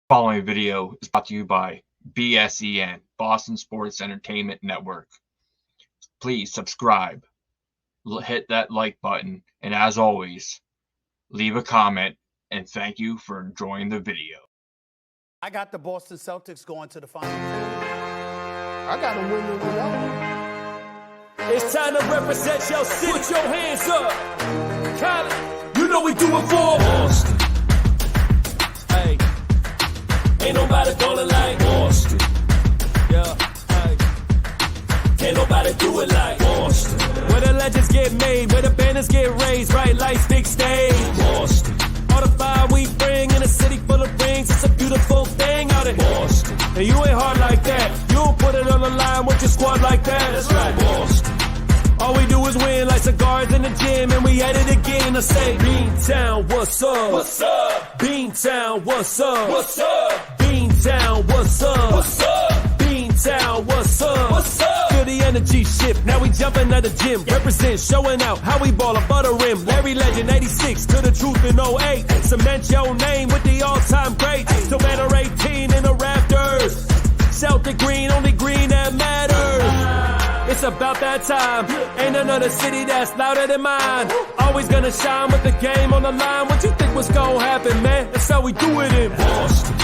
Following video is brought to you by BSEN, Boston Sports Entertainment Network. Please subscribe, hit that like button, and as always, leave a comment, and thank you for enjoying the video. I got the Boston Celtics going to the final. I got them winning without. It's time to represent your city. Put your hands up. Colin, you know we do it for Boston. Hey, ain't nobody gonna like Boston. Yeah, hey. Can't nobody do it like Boston. Where the legends get made, where the banners get raised, right lights, big stage. Boston. All the fire we bring in a city full of rings, it's a beautiful thing out in Boston. And you ain't hard like that. You don't put it on the line with your squad like that. That's right, Boston. All we do is win like cigars in the gym, and we at it again to say, Beantown, what's up? What's up? Beantown, what's up? What's up? Beantown, what's up? What's up? Beantown, what's up? What's up? Feel the energy shift, now we jumping at the gym. Represent, showing out how we ball above the rim. Larry Legend, 86, to the truth in '08. Cement your name with the all-time greats. Still banner 18 in the rafters. Celtic green, only green that matters. It's about that time. Ain't another city that's louder than mine. Always gonna shine with the game on the line. What you think was gonna happen, man? That's how we do it in Boston.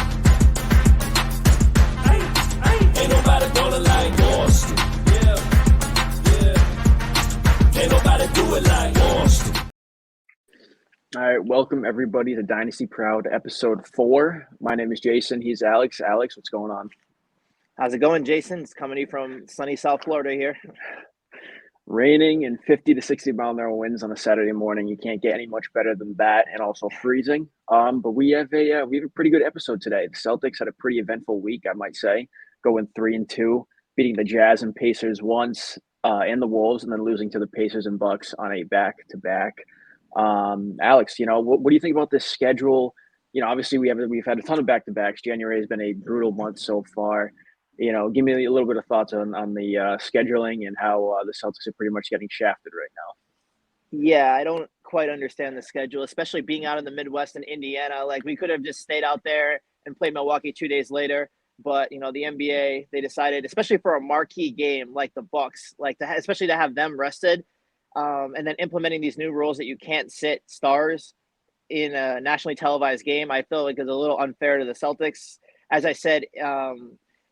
Ain't nobody gonna like Boston. Yeah. Ain't nobody do it like Boston. All right, welcome everybody to Dynasty Proud episode 4. My name is Jayson. He's Alex. Alex, what's going on? How's it going, Jason? It's coming to you from sunny South Florida here. Raining and 50 to 60 mile an hour winds on a Saturday morning. You can't get any much better than that, and also freezing. But we have a pretty good episode today. The Celtics had a pretty eventful week, I might say, going 3-2, beating the Jazz and Pacers once, and the Wolves, and then losing to the Pacers and Bucks on a back-to-back. Alex, what do you think about this schedule? Obviously we've had a ton of back-to-backs. January has been a brutal month so far. Give me a little bit of thoughts on the scheduling and how the Celtics are pretty much getting shafted right now. Yeah, I don't quite understand the schedule, especially being out in the Midwest in Indiana. Like, we could have just stayed out there and played Milwaukee 2 days later. But, the NBA, they decided, especially for a marquee game like the Bucks, especially to have them rested, and then implementing these new rules that you can't sit stars in a nationally televised game, I feel like is a little unfair to the Celtics. As I said,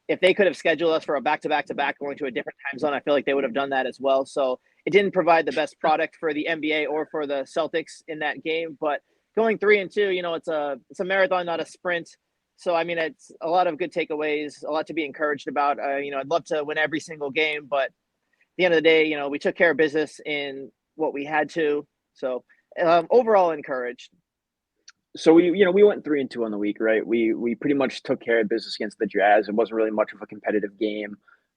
if they could have scheduled us for a back-to-back-to-back going to a different time zone, I feel like they would have done that as well. So it didn't provide the best product for the NBA or for the Celtics in that game. But going 3-2, it's a marathon, not a sprint. So, it's a lot of good takeaways, a lot to be encouraged about. I'd love to win every single game, but at the end of the day, we took care of business in what we had to. So overall encouraged. So we went 3-2 on the week, right? We pretty much took care of business against the Jazz. It wasn't really much of a competitive game.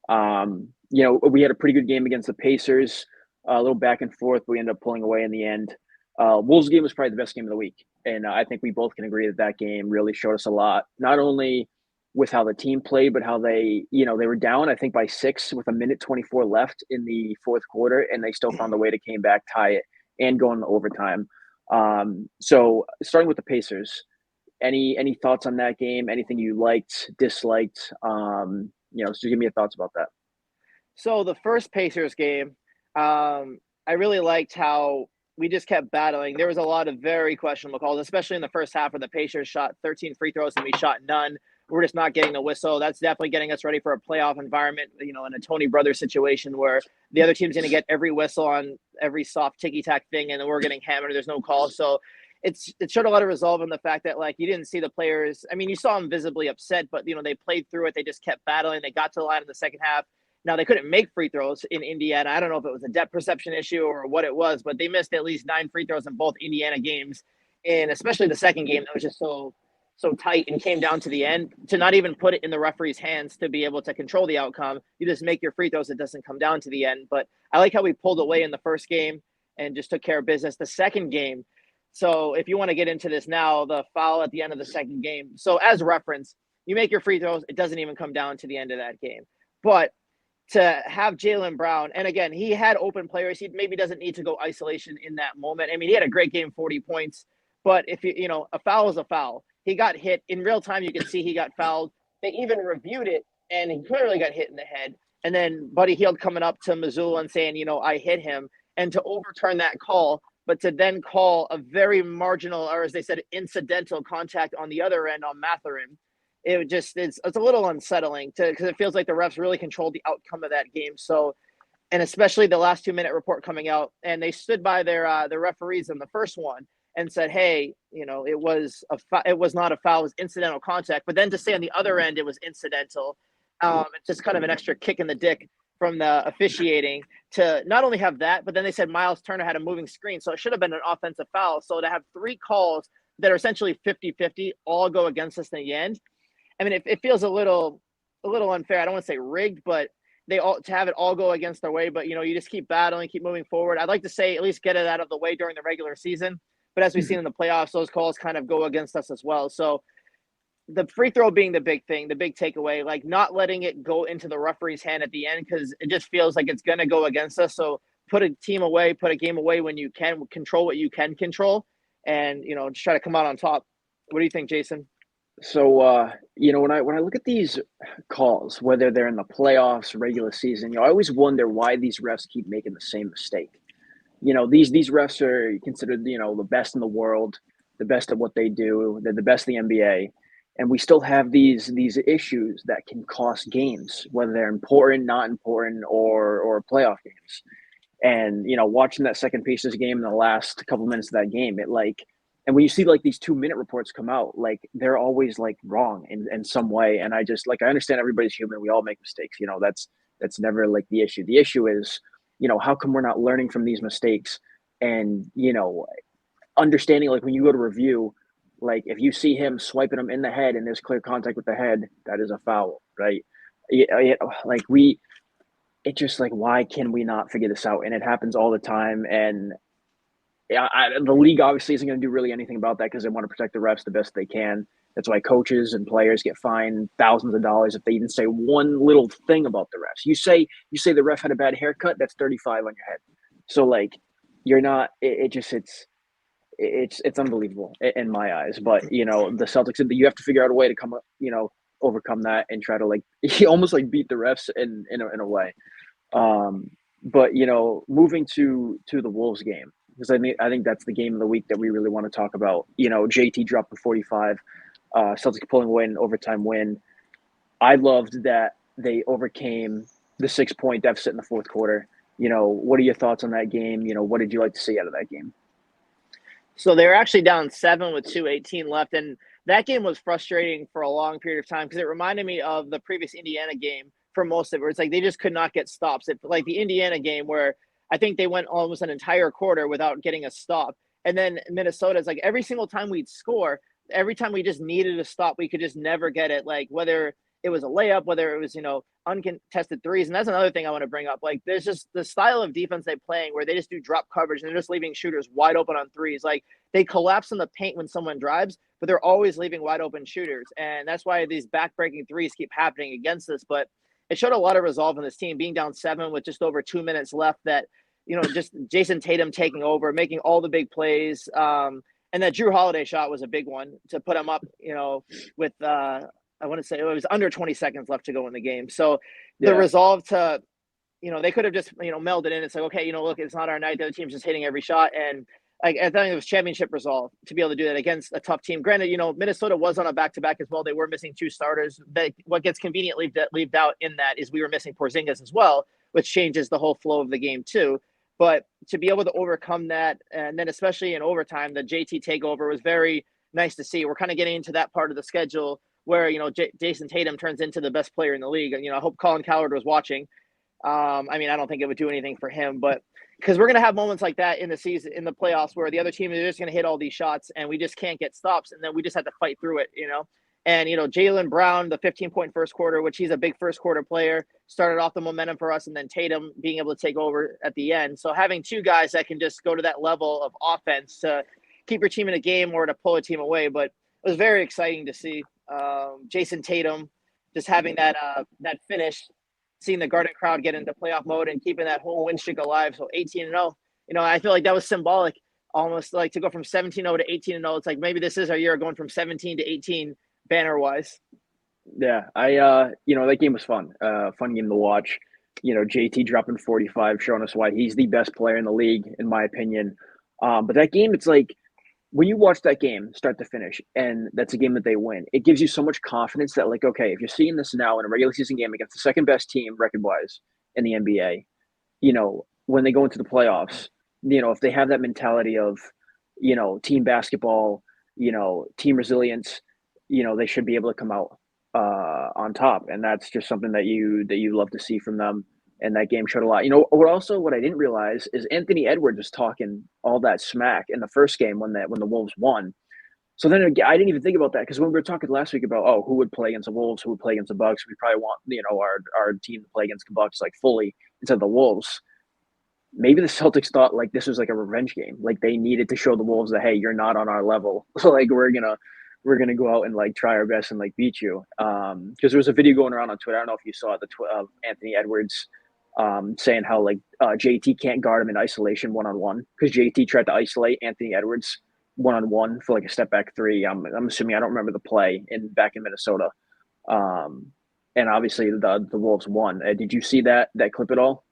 We had a pretty good game against the Pacers, a little back and forth, but we ended up pulling away in the end. Wolves game was probably the best game of the week, and I think we both can agree that game really showed us a lot. Not only with how the team played, but how they were down, I think, by 6 with 1:24 left in the fourth quarter, and they still found a way to came back, tie it, and go into overtime. So starting with the Pacers, any thoughts on that game? Anything you liked, disliked? So give me your thoughts about that. So the first Pacers game, I really liked how we just kept battling. There was a lot of very questionable calls, especially in the first half where the Pacers shot 13 free throws and we shot none. We're just not getting the whistle. That's definitely getting us ready for a playoff environment, in a Tony Brothers situation where the other team's going to get every whistle on every soft ticky-tack thing, and then we're getting hammered. There's no call. So it showed a lot of resolve in the fact that, you didn't see the players. You saw them visibly upset, but, they played through it. They just kept battling. They got to the line in the second half. Now, they couldn't make free throws in Indiana. I don't know if it was a depth perception issue or what it was, but they missed at least 9 free throws in both Indiana games, and especially the second game that was just so tight and came down to the end, to not even put it in the referee's hands to be able to control the outcome. You just make your free throws. It doesn't come down to the end. But I like how we pulled away in the first game and just took care of business. The second game, so if you want to get into this now, the foul at the end of the second game. So as reference, you make your free throws. It doesn't even come down to the end of that game. But to have Jaylen Brown, and again, he had open players. He maybe doesn't need to go isolation in that moment. He had a great game, 40 points. But if a foul is a foul. he got hit in real time. You could see he got fouled. They even reviewed it, and he clearly got hit in the head. And then Buddy Hield coming up to Missoula and saying, I hit him, and to overturn that call, but to then call a very marginal, or as they said, incidental contact on the other end on Matherin. It's a little unsettling because it feels like the refs really controlled the outcome of that game. So, and especially the last 2-minute report coming out, and they stood by their referees in the first one and said, hey, it was not a foul, it was incidental contact. But then to say on the other end it was incidental, it's just kind of an extra kick in the dick from the officiating to not only have that, but then they said Miles Turner had a moving screen, so it should have been an offensive foul. So to have 3 calls that are essentially 50-50 all go against us in the end, I mean, it feels a little unfair. I don't want to say rigged, but to have it all go against their way. But you just keep battling, keep moving forward. I'd like to say at least get it out of the way during the regular season. But as we've seen in the playoffs, those calls kind of go against us as well. So the free throw being the big thing, the big takeaway, like not letting it go into the referee's hand at the end, because it just feels like it's going to go against us. So put a team away, put a game away when you can, control what you can control, and just try to come out on top. What do you think, Jayson? So when I look at these calls, whether they're in the playoffs, regular season, I always wonder why these refs keep making the same mistake. These refs are considered the best in the world, the best at what they do. They're the best in the NBA. And we still have these issues that can cost games, whether they're important, not important, or playoff games. And watching that second Pacers game in the last couple minutes of that game, and when you see these 2-minute reports come out, they're always wrong in some way. And I just I understand everybody's human, we all make mistakes. That's never the issue. The issue is how come we're not learning from these mistakes, and understanding when you go to review. If you see him swiping him in the head and there's clear contact with the head, that is a foul, right? Why can we not figure this out? And it happens all the time. And the league obviously isn't going to do really anything about that because they want to protect the refs the best they can. That's why coaches and players get fined thousands of dollars if they even say one little thing about the refs. You say the ref had a bad haircut, that's 35 on your head. So you're not. It's unbelievable in my eyes. But the Celtics, you have to figure out a way to come up, overcome that and try to almost beat the refs in a way. But moving to the Wolves game, because I think that's the game of the week that we really want to talk about. JT dropped the 45, Celtics pulling away an overtime win. I loved that they overcame the 6-point deficit in the fourth quarter. What are your thoughts on that game? What did you like to see out of that game? So they were actually down 7 with 2:18 left, and that game was frustrating for a long period of time because it reminded me of the previous Indiana game for most of it, where it's they just could not get stops. The Indiana game where I think they went almost an entire quarter without getting a stop. And then Minnesota's every single time we'd score, every time we just needed a stop, we could just never get it. Whether it was a layup, whether it was, uncontested threes. And that's another thing I want to bring up. There's just the style of defense they're playing where they just do drop coverage and they're just leaving shooters wide open on threes. They collapse in the paint when someone drives, but they're always leaving wide open shooters. And that's why these back-breaking threes keep happening against us. But it showed a lot of resolve in this team, being down 7 with just over 2 minutes left, that, just Jayson Tatum taking over, making all the big plays. And that Drew Holiday shot was a big one to put him up, with I want to say it was under 20 seconds left to go in the game. So the resolve to, they could have just, melded in. It's okay, look, it's not our night. The other team's just hitting every shot. And I think it was championship resolve to be able to do that against a tough team. Granted, Minnesota was on a back-to-back as well. They were missing 2 starters. What gets conveniently leaved out in that is we were missing Porzingis as well, which changes the whole flow of the game too. But to be able to overcome that, and then especially in overtime, the JT takeover was very nice to see. We're kind of getting into that part of the schedule where, Jayson Tatum turns into the best player in the league. I hope Colin Cowherd was watching. I don't think it would do anything for him, but because we're going to have moments like that in the season, in the playoffs, where the other team is just going to hit all these shots and we just can't get stops. And then we just have to fight through it, And, Jaylen Brown, the 15-point first quarter, which he's a big first quarter player, started off the momentum for us. And then Tatum being able to take over at the end. So having 2 guys that can just go to that level of offense to keep your team in a game or to pull a team away. But it was very exciting to see Jayson Tatum just having that finish, seeing the Garden crowd get into playoff mode and keeping that whole win streak alive. So 18-0, I feel like that was symbolic almost like to go from 17-0 to 18-0. It's like maybe this is our year going from 17 to 18 banner wise. Yeah, that game was fun. Fun game to watch. JT dropping 45, showing us why he's the best player in the league, in my opinion. But that game, it's like when you watch that game start to finish, and that's a game that they win, it gives you so much confidence that, like, okay, if you're seeing this now in a regular season game against the second best team record-wise in the NBA, when they go into the playoffs, if they have that mentality of, team basketball, team resilience, they should be able to come out on top, and that's just something that you love to see from them. And that game showed a lot. What I didn't realize is Anthony Edwards was talking all that smack in the first game when the Wolves won. So then again, I didn't even think about that, because when we were talking last week about who would play against the Wolves, who would play against the Bucks, we probably want our team to play against the Bucks like fully instead of the Wolves. Maybe the Celtics thought like this was like a revenge game, like they needed to show the Wolves that, hey, you're not on our level, so like we're gonna go out and like try our best and like beat you. Because there was a video going around on Twitter. I don't know if you saw of Anthony Edwards saying how like JT can't guard him in isolation one-on-one, because JT tried to isolate Anthony Edwards one-on-one for like a step back three. I'm assuming, I don't remember the play back in Minnesota. And obviously the Wolves won. Did you see that clip at all?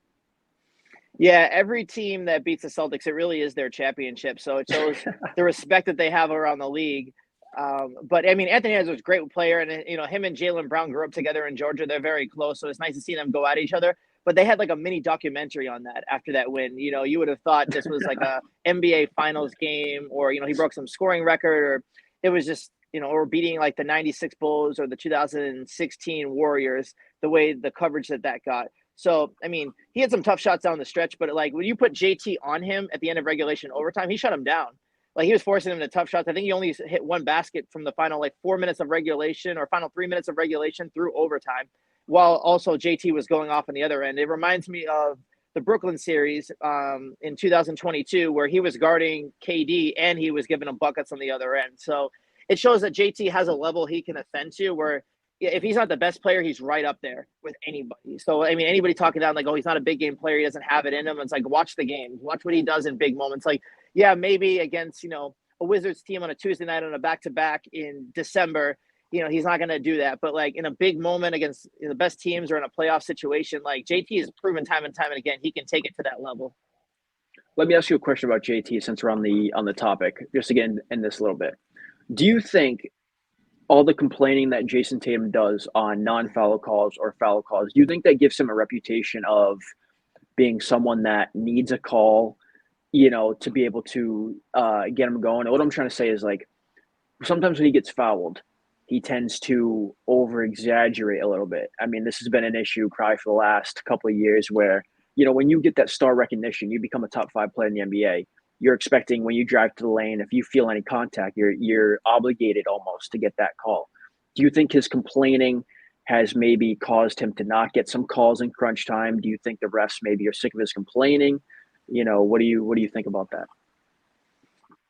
Yeah, every team that beats the Celtics, it really is their championship. So it shows the respect that they have around the league. But I mean, Anthony Edwards was a great player, and him and Jaylen Brown grew up together in Georgia. They're very close, so it's nice to see them go at each other. But they had like a mini documentary on that after that win. You would have thought this was like a NBA Finals game, or he broke some scoring record, or it was just or beating like the '96 Bulls or the 2016 Warriors. The way the coverage that got. So I mean, he had some tough shots down the stretch, but like when you put JT on him at the end of regulation overtime, he shut him down. Like he was forcing him to tough shots. I think he only hit one basket from the final 4 minutes of regulation, or final 3 minutes of regulation through overtime, while also JT was going off on the other end. It reminds me of the Brooklyn series in 2022, where he was guarding KD and he was giving him buckets on the other end. So it shows that JT has a level he can ascend to, where if he's not the best player, he's right up there with anybody. So, I mean, anybody talking down like, oh, he's not a big game player, he doesn't have it in him. It's like, watch the game. Watch what he does in big moments. Like, yeah, maybe against, a Wizards team on a Tuesday night on a back-to-back in December, he's not going to do that. But, like, in a big moment against the best teams or in a playoff situation, like, JT has proven time and time and again he can take it to that level. Let me ask you a question about JT since we're on the topic, just again in this little bit. Do you think all the complaining that Jayson Tatum does on non-foul calls or foul calls, do you think that gives him a reputation of being someone that needs a call, to be able to get him going? And what I'm trying to say is, like, sometimes when he gets fouled, he tends to over-exaggerate a little bit. I mean, this has been an issue probably for the last couple of years where, when you get that star recognition, you become a top 5 player in the NBA. You're expecting when you drive to the lane, if you feel any contact, you're obligated almost to get that call. Do you think his complaining has maybe caused him to not get some calls in crunch time? Do you think the refs maybe are sick of his complaining? What do you think about that?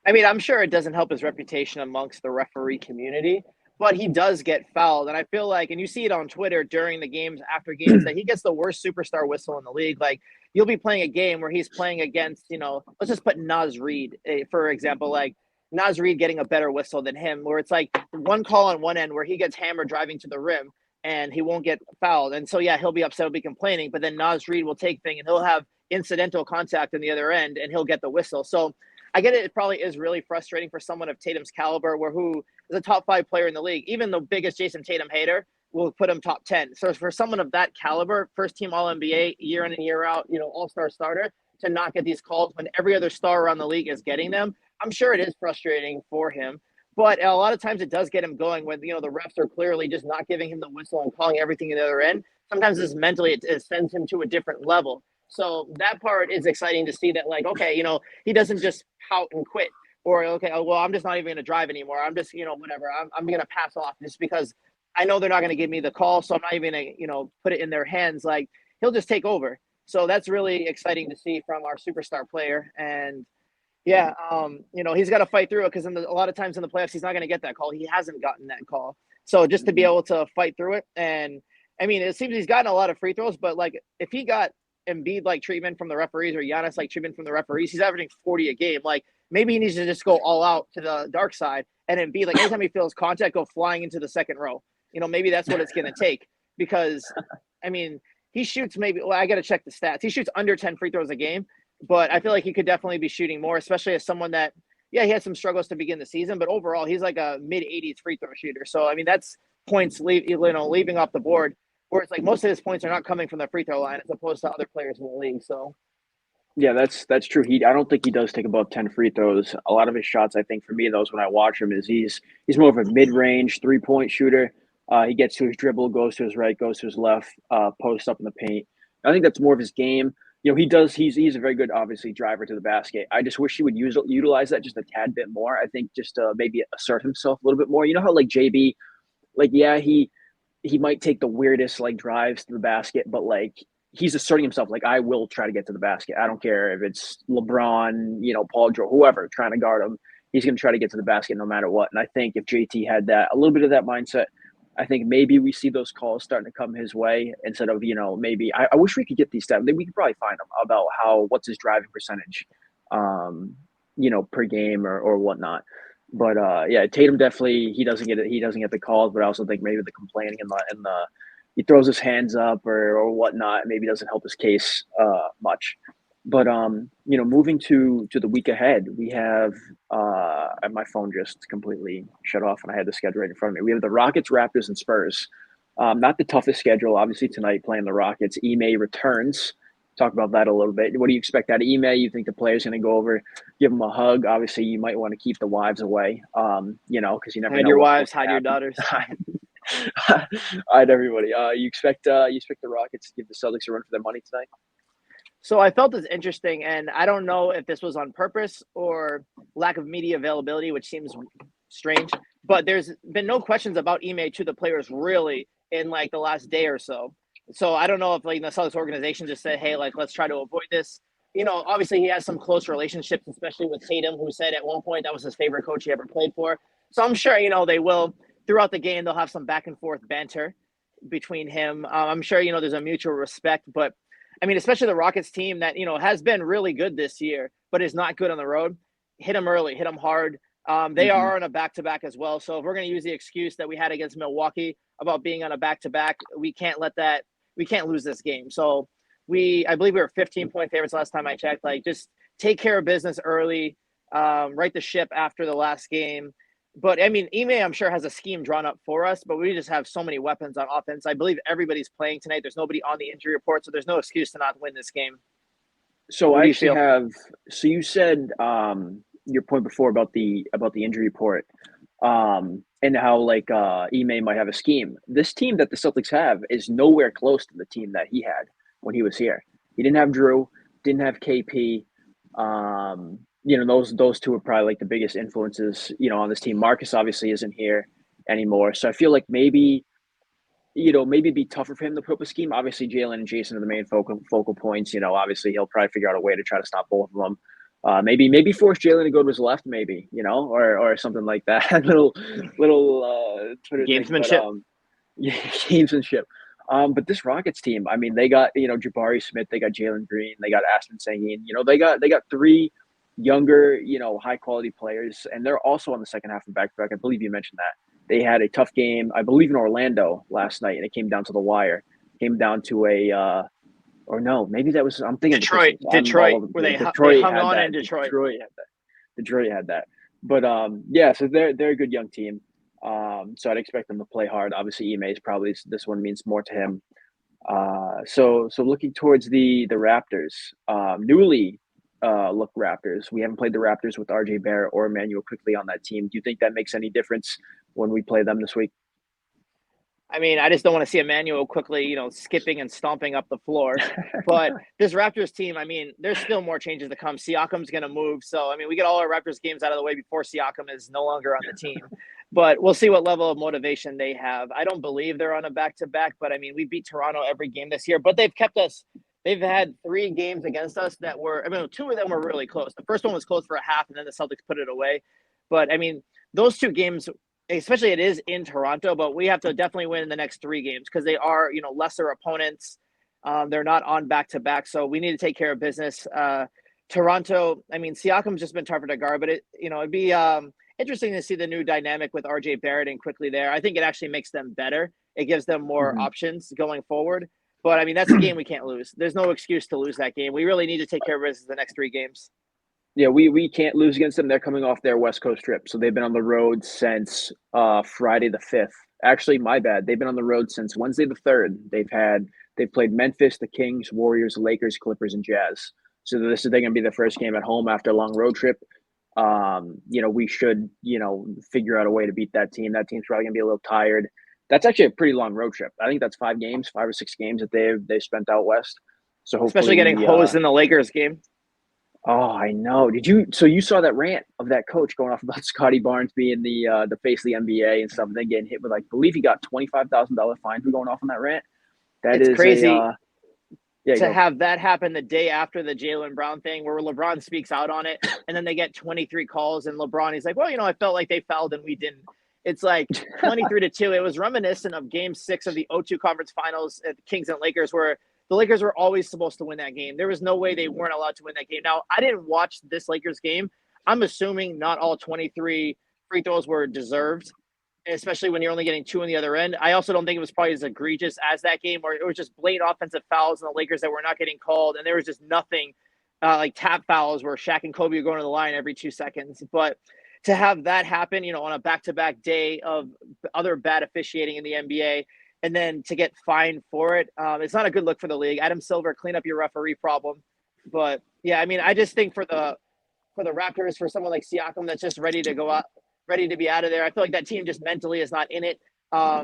I mean, I'm sure it doesn't help his reputation amongst the referee community, but he does get fouled. And I feel like, and you see it on Twitter during the games, after games, that he gets the worst superstar whistle in the league. Like, you'll be playing a game where he's playing against, let's just put Naz Reid, for example, like Naz Reid getting a better whistle than him, where it's like one call on one end where he gets hammered driving to the rim and he won't get fouled. And so, yeah, he'll be upset, he'll be complaining, but then Naz Reid will take thing and he'll have incidental contact on the other end and he'll get the whistle. So I get it. It probably is really frustrating for someone of Tatum's caliber, who is a top 5 player in the league. Even the biggest Jayson Tatum hater will put him top 10. So for someone of that caliber, first team All-NBA, year in and year out, all-star starter, to not get these calls when every other star around the league is getting them, I'm sure it is frustrating for him. But a lot of times it does get him going when, the refs are clearly just not giving him the whistle and calling everything at the other end. Sometimes this mentally, it sends him to a different level. So that part is exciting to see that, like, okay, he doesn't just pout and quit, or, okay, oh, well, I'm just not even going to drive anymore. I'm just, whatever. I'm going to pass off just because I know they're not going to give me the call. So I'm not even going to, put it in their hands. Like, he'll just take over. So that's really exciting to see from our superstar player. And yeah, he's got to fight through it, because a lot of times in the playoffs, he's not going to get that call. He hasn't gotten that call. So just to be able to fight through it. And I mean, it seems he's gotten a lot of free throws, but like if he got Embiid like treatment from the referees, or Giannis like treatment from the referees, he's averaging 40 a game. Like, maybe he needs to just go all out to the dark side and then be like, anytime he feels contact, go flying into the second row. Maybe that's what it's going to take because, I mean, he shoots I got to check the stats. He shoots under 10 free throws a game, but I feel like he could definitely be shooting more, especially as someone that, he had some struggles to begin the season, but overall he's like a mid-80s free throw shooter. So, I mean, that's points leaving off the board, where it's like most of his points are not coming from the free throw line as opposed to other players in the league. So, yeah, that's true. I don't think he does take above 10 free throws. A lot of his shots, I think, for me, those when I watch him, is he's more of a mid-range 3-point shooter. He gets to his dribble, goes to his right, goes to his left, posts up in the paint. I think that's more of his game. He's a very good, obviously, driver to the basket. I just wish he would utilize that just a tad bit more. I think just maybe assert himself a little bit more. You know how like JB, like, yeah, he might take the weirdest like drives to the basket, but like he's asserting himself. Like, I will try to get to the basket. I don't care if it's LeBron, Paul George, whoever trying to guard him. He's going to try to get to the basket no matter what. And I think if JT had a little bit of that mindset, I think maybe we see those calls starting to come his way instead of, maybe I wish we could get these stats. We could probably find them about what's his driving percentage, per game or whatnot. But yeah, Tatum definitely, he doesn't get the calls, but I also think maybe the complaining and the he throws his hands up or whatnot, maybe doesn't help his case much. But moving to the week ahead, we have my phone just completely shut off and I had the schedule right in front of me. We have the Rockets, Raptors, and Spurs. Not the toughest schedule, obviously, tonight playing the Rockets. Ime returns. Talk about that a little bit. What do you expect out of Ime? You think the player's going to go over, give him a hug? Obviously, you might want to keep the wives away, because you never hide know. Your wives, hide your daughters. Hide everybody. You expect the Rockets to give the Celtics a run for their money tonight? So I felt it's interesting, and I don't know if this was on purpose or lack of media availability, which seems strange. But there's been no questions about Ime to the players really in like the last day or so. So I don't know if like the Celtics organization just said, hey, like let's try to avoid this. Obviously he has some close relationships, especially with Tatum, who said at one point that was his favorite coach he ever played for. So I'm sure they will throughout the game. They'll have some back and forth banter between him. I'm sure there's a mutual respect, but. I mean, especially the Rockets team that, has been really good this year, but is not good on the road. Hit them early, hit them hard. They are on a back-to-back as well. So if we're going to use the excuse that we had against Milwaukee about being on a back-to-back, we can't lose this game. So I believe we were 15-point favorites last time I checked. Like, just take care of business early, right the ship after the last game. But, I mean, Ime, I'm sure, has a scheme drawn up for us, but we just have so many weapons on offense. I believe everybody's playing tonight. There's nobody on the injury report, so there's no excuse to not win this game. So I actually have – so you said your point before about the injury report and how, like, Ime might have a scheme. This team that the Celtics have is nowhere close to the team that he had when he was here. He didn't have Drew, didn't have KP. Those two are probably like the biggest influences, on this team. Marcus obviously isn't here anymore. So I feel like maybe it'd be tougher for him to put up a scheme. Obviously, Jaylen and Jayson are the main focal points. Obviously he'll probably figure out a way to try to stop both of them. Maybe force Jaylen to go to his left, maybe, or something like that. little gamesmanship. Gamesmanship. But this Rockets team, I mean, they got, Jabari Smith, they got Jalen Green, they got Aspen Sangin, they got three younger, high quality players, and they're also on the second half of back-to-back. I believe you mentioned that. They had a tough game, I believe, in Orlando last night, and it came down to the wire. Came down to or no, maybe that was, I'm thinking Detroit, where they hung on in Detroit. Detroit had that. But yeah, so they're a good young team. So I'd expect them to play hard. Obviously, Ime is probably, this one means more to him. So looking towards the Raptors, newly look Raptors. We haven't played the Raptors with RJ Barrett or Emmanuel Quickly on that team. Do you think that makes any difference when we play them this week? I mean, I just don't want to see Emmanuel Quickly, skipping and stomping up the floor. But this Raptors team, I mean, there's still more changes to come. Siakam's going to move. So, I mean, we get all our Raptors games out of the way before Siakam is no longer on the team. But we'll see what level of motivation they have. I don't believe they're on a back-to-back, but, I mean, we beat Toronto every game this year. But they've kept us – they've had 3 games against us that were – I mean, 2 of them were really close. The first one was close for a half, and then the Celtics put it away. But, I mean, those 2 games – especially it is in Toronto, but we have to definitely win the next 3 games because they are, lesser opponents. They're not on back-to-back, so we need to take care of business Toronto, I mean, Siakam's just been tougher to guard, but it'd be interesting to see the new dynamic with RJ Barrett and quickly there. I think it actually makes them better. It gives them more options going forward. But I mean, that's a game we can't lose. There's no excuse to lose that game. We really need to take care of business the next 3 games. Yeah, we can't lose against them. They're coming off their West Coast trip, so they've been on the road since Friday the 5th. Actually, my bad. They've been on the road since Wednesday the 3rd. They've played Memphis, the Kings, Warriors, Lakers, Clippers, and Jazz. So they're going to be their first game at home after a long road trip. We should figure out a way to beat that team. That team's probably going to be a little tired. That's actually a pretty long road trip. I think that's 5 or 6 games that they've spent out west. So hopefully, especially getting hosed in the Lakers game. Oh, I know. So you saw that rant of that coach going off about Scotty Barnes being the face of the NBA and stuff, and then getting hit with, I believe he got $25,000 fine for going off on that rant. It's crazy to have that happen the day after the Jaylen Brown thing, where LeBron speaks out on it, and then they get 23 calls, and LeBron, he's like, well, I felt like they fouled and we didn't. It's like 23-2. It was reminiscent of Game 6 of the O2 Conference Finals at the Kings and Lakers, where the Lakers were always supposed to win that game. There was no way they weren't allowed to win that game. Now, I didn't watch this Lakers game. I'm assuming not all 23 free throws were deserved, especially when you're only getting 2 on the other end. I also don't think it was probably as egregious as that game, where it was just blatant offensive fouls in the Lakers that were not getting called, and there was just nothing like tap fouls where Shaq and Kobe were going to the line every 2 seconds. But to have that happen, on a back-to-back day of other bad officiating in the NBA, and then to get fined for it, it's not a good look for the league. Adam Silver, clean up your referee problem. But yeah, I mean, I just think for the Raptors, for someone like Siakam that's just ready to go out, ready to be out of there, I feel like that team just mentally is not in it.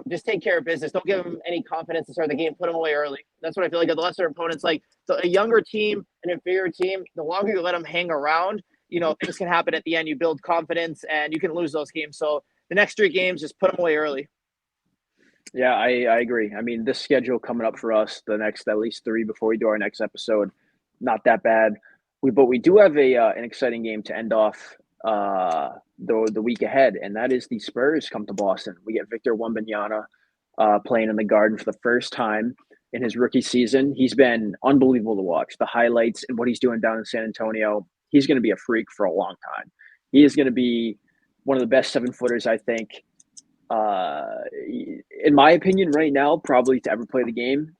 Just take care of business. Don't give them any confidence to start the game. Put them away early. That's what I feel like. The lesser opponents, like a younger team, an inferior team, the longer you let them hang around, things can happen at the end. You build confidence, and you can lose those games. So the next 3 games, just put them away early. Yeah, I agree. I mean, this schedule coming up for us, the next at least 3 before we do our next episode, not that bad. But we do have an exciting game to end off the week ahead, and that is the Spurs come to Boston. We get Victor Wembanyama playing in the Garden for the first time in his rookie season. He's been unbelievable to watch. The highlights and what he's doing down in San Antonio, he's going to be a freak for a long time. He is going to be one of the best 7-footers, I think, in my opinion, right now, probably to ever play the game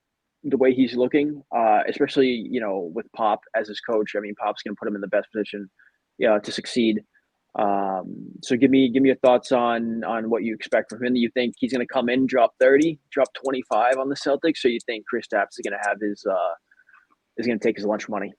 the way he's looking, especially, with Pop as his coach. I mean, Pop's going to put him in the best position to succeed. So give me your thoughts on what you expect from him. Do you think he's going to come in, drop 30, drop 25 on the Celtics, or you think Kristaps is going to have is going to take his lunch money?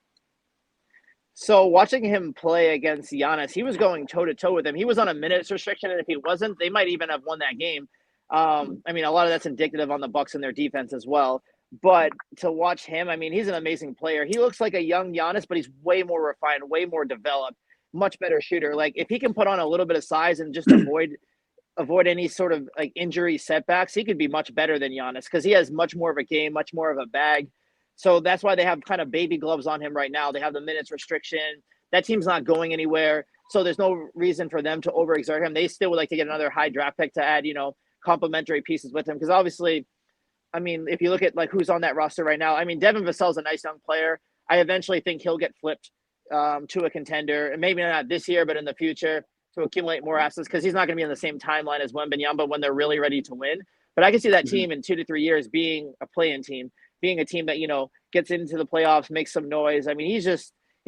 So watching him play against Giannis, he was going toe-to-toe with him. He was on a minutes restriction, and if he wasn't, they might even have won that game. I mean, a lot of that's indicative on the Bucks and their defense as well. But to watch him, I mean, he's an amazing player. He looks like a young Giannis, but he's way more refined, way more developed, much better shooter. Like, if he can put on a little bit of size and just avoid any sort of like injury setbacks, he could be much better than Giannis because he has much more of a game, much more of a bag. So that's why they have kind of baby gloves on him right now. They have the minutes restriction. That team's not going anywhere. So there's no reason for them to overexert him. They still would like to get another high draft pick to add, complementary pieces with him. Because obviously, I mean, if you look at like who's on that roster right now, I mean, Devin Vassell's a nice young player. I eventually think he'll get flipped to a contender, and maybe not this year, but in the future to accumulate more assets because he's not going to be on the same timeline as Wembanyama when they're really ready to win. But I can see that team in 2 to 3 years being a play-in team, being a team that, gets into the playoffs, makes some noise. I mean, he's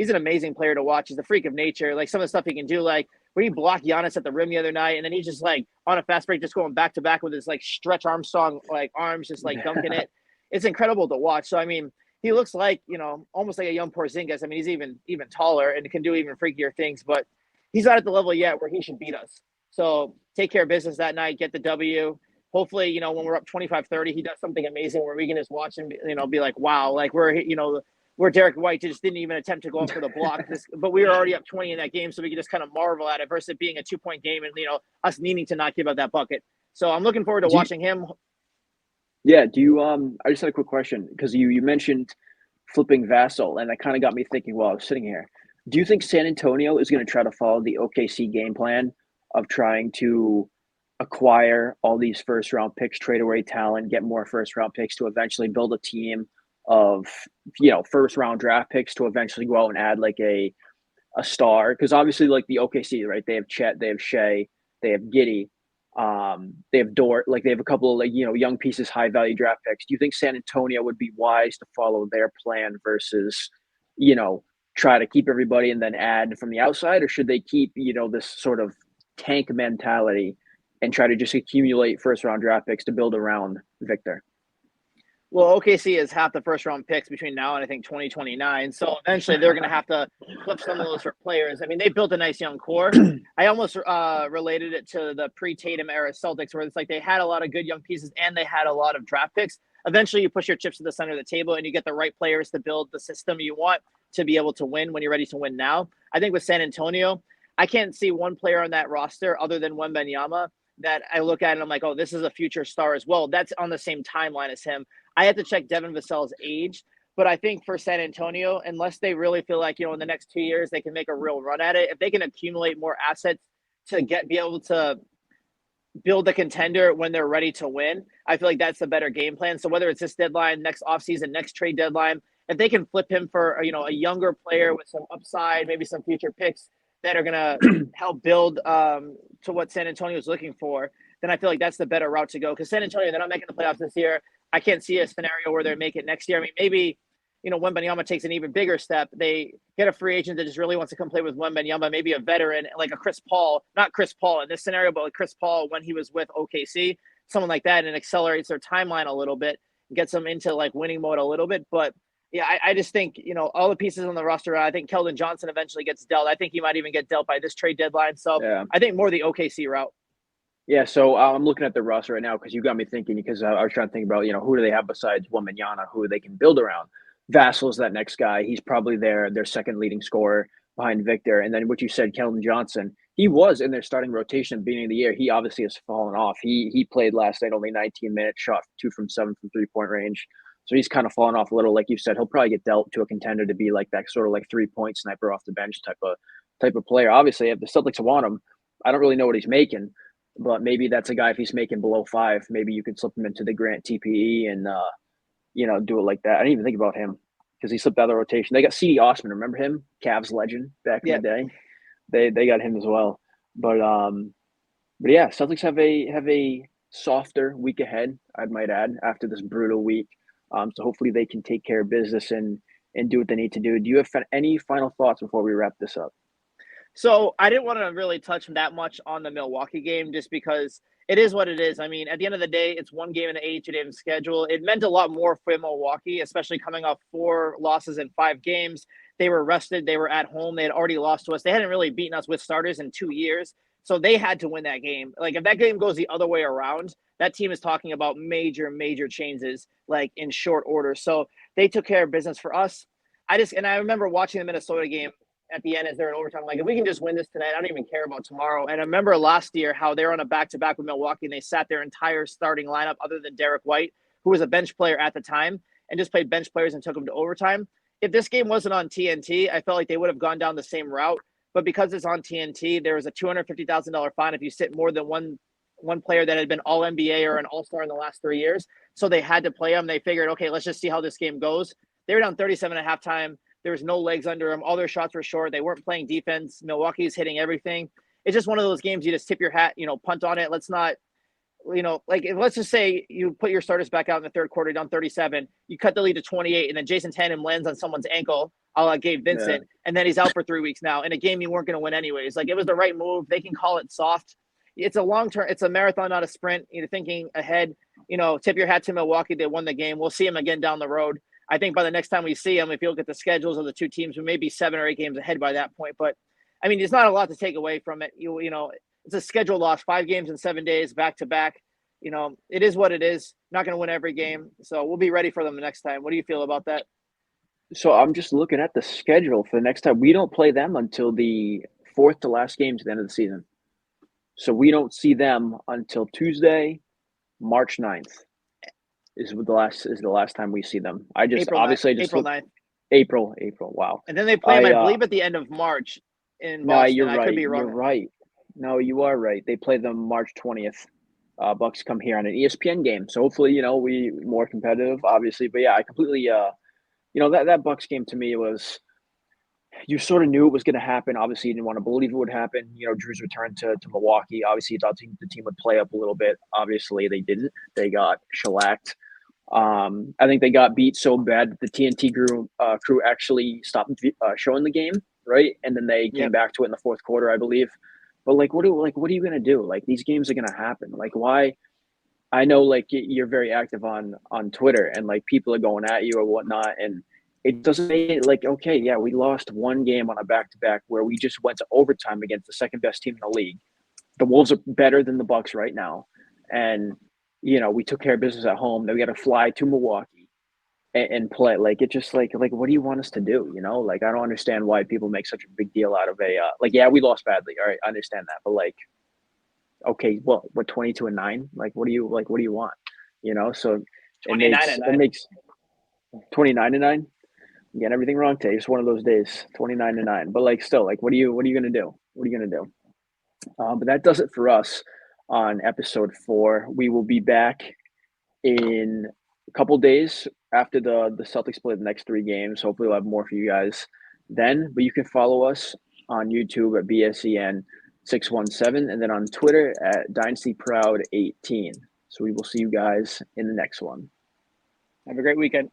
an amazing player to watch. He's a freak of nature. Like some of the stuff he can do, like when he blocked Giannis at the rim the other night, and then he's just like on a fast break, just going back to back with his like Stretch Armstrong, like arms, just like dunking it. It's incredible to watch. So, I mean, he looks like, almost like a young Porzingis. I mean, he's even taller and can do even freakier things, but he's not at the level yet where he should beat us. So take care of business that night, get the W. Hopefully, when we're up 25-30, he does something amazing where we can just watch him, be like, wow, like we're Derek White just didn't even attempt to go up for the block, but we were already up 20 in that game. So we can just kind of marvel at it versus it being a 2-point game and, us needing to not give up that bucket. So I'm looking forward to watching him. Yeah. Do you, I just had a quick question because you mentioned flipping Vassell, and that kind of got me thinking while I was sitting here. Do you think San Antonio is going to try to follow the OKC game plan of trying to acquire all these first-round picks, trade away talent, get more first-round picks to eventually build a team of, first round draft picks to eventually go out and add like a star. Because obviously, like the OKC, right? They have Chet, they have Shea, they have Giddey, they have Dort. Like they have a couple of like young pieces, high value draft picks. Do you think San Antonio would be wise to follow their plan versus, try to keep everybody and then add from the outside, or should they keep this sort of tank mentality and try to just accumulate first round draft picks to build around Victor? Well, OKC has half the first round picks between now and I think 2029. So eventually they're going to have to flip some of those for players. I mean, they built a nice young core. I almost related it to the pre-Tatum era Celtics, where it's like they had a lot of good young pieces and they had a lot of draft picks. Eventually you push your chips to the center of the table and you get the right players to build the system you want to be able to win when you're ready to win now. I think with San Antonio, I can't see one player on that roster other than Wembanyama that I look at and I'm like, oh, this is a future star as well. That's on the same timeline as him. I had to check Devin Vassell's age, but I think for San Antonio, unless they really feel like, in the next 2 years, they can make a real run at it, if they can accumulate more assets to be able to build a contender when they're ready to win, I feel like that's the better game plan. So whether it's this deadline, next offseason, next trade deadline, if they can flip him for, a younger player with some upside, maybe some future picks that are going to help build to what San Antonio is looking for, then I feel like that's the better route to go. Because San Antonio, they're not making the playoffs this year. I can't see a scenario where they make it next year. I mean, maybe, Wembanyama takes an even bigger step. They get a free agent that just really wants to come play with Wembanyama, maybe a veteran like a Chris Paul, not Chris Paul in this scenario, but like Chris Paul when he was with OKC, someone like that, and accelerates their timeline a little bit, gets them into like winning mode a little bit. But yeah, I just think, all the pieces on the roster, I think Keldon Johnson eventually gets dealt. I think he might even get dealt by this trade deadline. So yeah. I think more the OKC route. Yeah, so I'm looking at the roster right now because you got me thinking, because I was trying to think about, who do they have besides Wembanyama, who they can build around. Vassal's that next guy. He's probably their second leading scorer behind Victor. And then what you said, Keldon Johnson, he was in their starting rotation at the beginning of the year. He obviously has fallen off. He played last night, only 19 minutes, shot 2 from 7 from three-point range. So he's kind of fallen off a little. Like you said, he'll probably get dealt to a contender to be like that sort of like 3-point sniper off the bench type of player. Obviously, if the Celtics want him, I don't really know what he's making. But maybe that's a guy, if he's making below 5, maybe you could slip him into the Grant TPE and, do it like that. I didn't even think about him because he slipped out of the rotation. They got C.D. Osman. Remember him? Cavs legend back in the day. They got him as well. But yeah, Celtics have a softer week ahead, I might add, after this brutal week. So hopefully they can take care of business and do what they need to do. Do you have any final thoughts before we wrap this up? So I didn't want to really touch that much on the Milwaukee game just because it is what it is. I mean, at the end of the day, it's one game in the 82-game schedule. It meant a lot more for Milwaukee, especially coming off 4 losses in 5 games. They were rested. They were at home. They had already lost to us. They hadn't really beaten us with starters in 2 years. So they had to win that game. Like, if that game goes the other way around, that team is talking about major, major changes, like, in short order. So they took care of business for us. And I remember watching the Minnesota game at the end as they're in overtime. Like, if we can just win this tonight, I don't even care about tomorrow. And I remember last year how they were on a back-to-back with Milwaukee, and they sat their entire starting lineup other than Derek White, who was a bench player at the time, and just played bench players and took them to overtime. If this game wasn't on TNT, I felt like they would have gone down the same route. But because it's on TNT, there was a $250,000 fine if you sit more than one player that had been All-NBA or an All-Star in the last 3 years. So they had to play them. They figured, okay, let's just see how this game goes. They were down 37 at halftime. There was no legs under them. All their shots were short. They weren't playing defense. Milwaukee's hitting everything. It's just one of those games you just tip your hat, punt on it. Let's not, let's just say you put your starters back out in the third quarter, down 37. You cut the lead to 28, and then Jayson Tatum lands on someo's ankle, a la Gabe Vincent, and then he's out for 3 weeks now in a game you weren't going to win anyways. Like, it was the right move. They can call it soft. It's a long-term – it's a marathon, not a sprint. You're thinking ahead. Tip your hat to Milwaukee. They won the game. We'll see them again down the road. I think by the next time we see them, if you look at the schedules of the two teams, we may be 7 or 8 games ahead by that point. But, I mean, there's not a lot to take away from it. It's a schedule loss, 5 games in 7 days, back-to-back. It is what it is. Not going to win every game. So we'll be ready for them the next time. What do you feel about that? So I'm just looking at the schedule for the next time. We don't play them until the 4th to last game to the end of the season. So we don't see them until Tuesday, March 9th. Is the last time we see them. April 9th. April. Wow. And then they play them, I believe, at the end of March in Boston. You're right. I could be wrong. You're right. No, you are right. They play them March 20th Bucks come here on an ESPN game. So hopefully, we more competitive, obviously. But yeah, I completely, that Bucks game to me was, you sort of knew it was going to happen. Obviously, you didn't want to believe it would happen. Drew's return to Milwaukee. Obviously, you thought the team would play up a little bit. Obviously, they didn't. They got shellacked. I think they got beat so bad that the TNT crew actually stopped showing the game, right? And then they came back to it in the fourth quarter, I believe. But what are you gonna do? Like, these games are gonna happen. Like, why? I know, like, you're very active on Twitter, and like people are going at you or whatnot, and it doesn't make it like, okay, yeah, we lost one game on a back-to-back where we just went to overtime against the second best team in the league. The Wolves are better than the Bucks right now, and we took care of business at home. Then we got to fly to Milwaukee and play. Like, it's just like, what do you want us to do? Like, I don't understand why people make such a big deal out of yeah, we lost badly. All right, I understand that, but like, okay, what 22-9? Like, what do you want? So it makes 29-9. Getting everything wrong today. It's one of those days, 29-9. But like, still, like, what are you gonna do? What are you gonna do? But that does it for us on episode 4. We will be back in a couple days after the Celtics play the next 3 games. Hopefully we'll have more for you guys then. But you can follow us on YouTube at BSEN617 and then on Twitter at DynastyProud18. So we will see you guys in the next one. Have a great weekend.